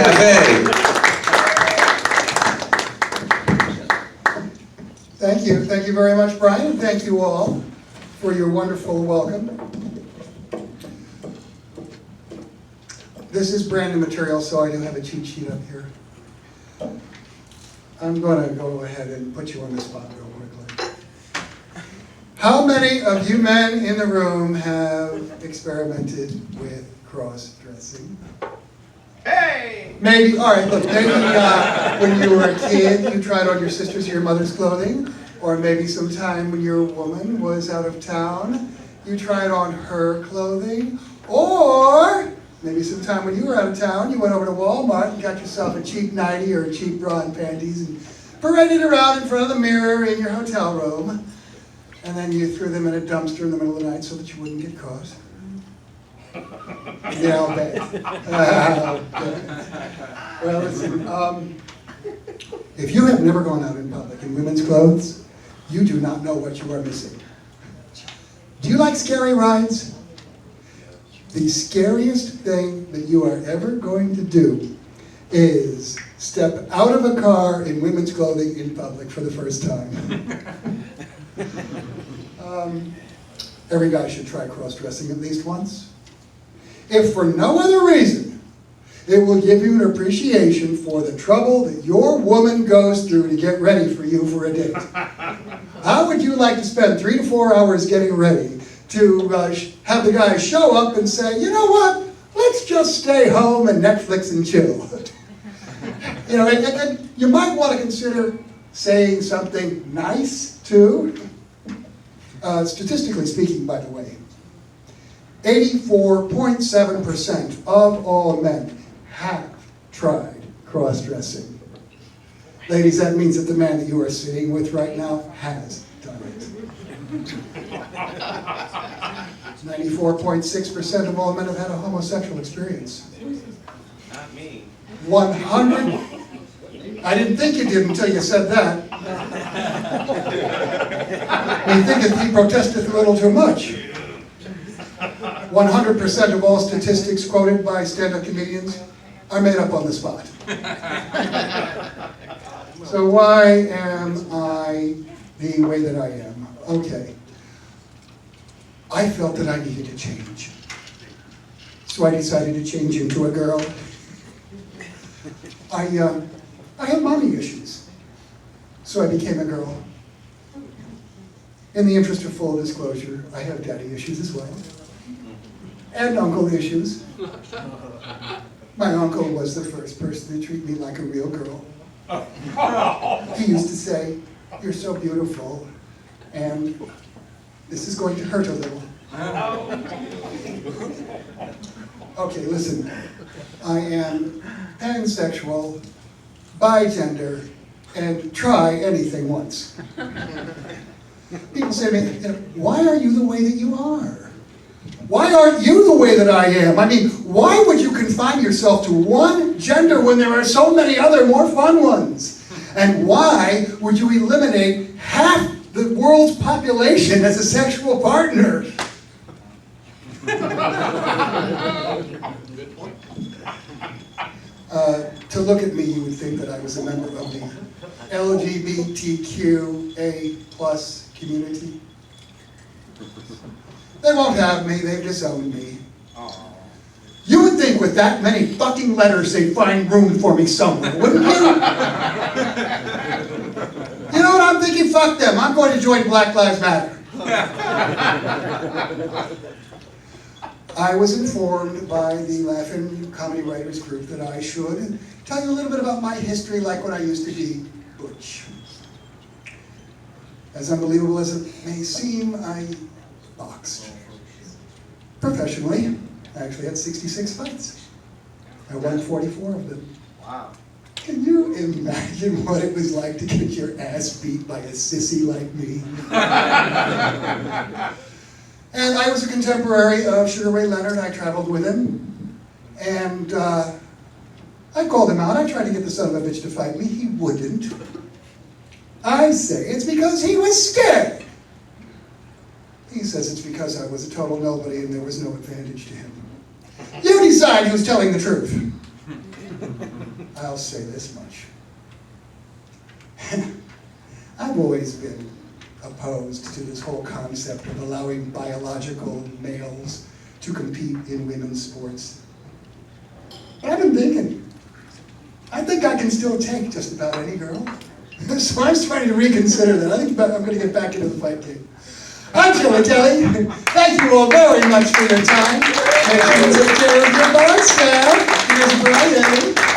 Cafe. Thank you very much, Brian, and thank you all for your wonderful welcome. This is brand new material, so I do have a cheat sheet up here. I'm going to go ahead and put you on the spot real quickly. How many of you men in the room have experimented with cross-dressing? Hey! Maybe, all right, look, maybe when you were a kid, you tried on your sister's or your mother's clothing, or maybe sometime when your woman was out of town, you tried on her clothing, or maybe sometime when you were out of town, you went over to Walmart and got yourself a cheap nightie or a cheap bra and panties and paraded around in front of the mirror in your hotel room, and then you threw them in a dumpster in the middle of the night so that you wouldn't get caught. Yeah, I'll bet. Well, listen, if you have never gone out in public in women's clothes, you do not know what you are missing. Do you like scary rides? The scariest thing that you are ever going to do is step out of a car in women's clothing in public for the first time. Every guy should try cross-dressing at least once. If for no other reason, it will give you an appreciation for the trouble that your woman goes through to get ready for you for a date. How would you like to spend 3 to 4 hours getting ready to have the guy show up and say, you know what, let's just stay home and Netflix and chill? You know, and you might want to consider saying something nice too. Statistically speaking, by the way, 84.7% of all men have tried cross-dressing. Ladies, that means that the man that you are sitting with right now has done it. 94.6% of all men have had a homosexual experience. Not me. 100. I didn't think you did until you said that. He thinketh he protesteth a little too much. 100% of all statistics quoted by stand-up comedians are made up on the spot. So why am I the way that I am? Okay. I felt that I needed to change. So I decided to change into a girl. I had mommy issues. So I became a girl. In the interest of full disclosure, I have daddy issues as well. And uncle issues. My uncle was the first person to treat me like a real girl. He used to say, "You're so beautiful," and this is going to hurt a little. Okay, listen. I am pansexual, bigender, and try anything once. People say to me, why are you the way that you are? Why aren't you the way that I am? I mean, why would you confine yourself to one gender when there are so many other more fun ones? And why would you eliminate half the world's population as a sexual partner? Good point. To look at me, you would think that I was a member of the LGBTQA+ community. They won't have me, they've disowned me. You would think with that many fucking letters they'd find room for me somewhere, wouldn't you? You know what I'm thinking? Fuck them, I'm going to join Black Lives Matter. I was informed by the Laughing Comedy Writers Group that I should tell you a little bit about my history, like when I used to be butch. As unbelievable as it may seem, I boxed. Professionally. I actually had 66 fights. I won 44 of them. Wow. Can you imagine what it was like to get your ass beat by a sissy like me? And I was a contemporary of Sugar Ray Leonard. I traveled with him. And I called him out. I tried to get the son of a bitch to fight me. He wouldn't. I say it's because he was scared. He says it's because I was a total nobody and there was no advantage to him. You decide who's telling the truth. I'll say this much. I've always been opposed to this whole concept of allowing biological males to compete in women's sports. But I've been thinking, I think I can still take just about any girl. So I'm starting to reconsider that. I think I'm going to get back into the fight game. I'm Shelley Kelley. Thank you all very much for your time. And you take care of your boss now. Here's Brian.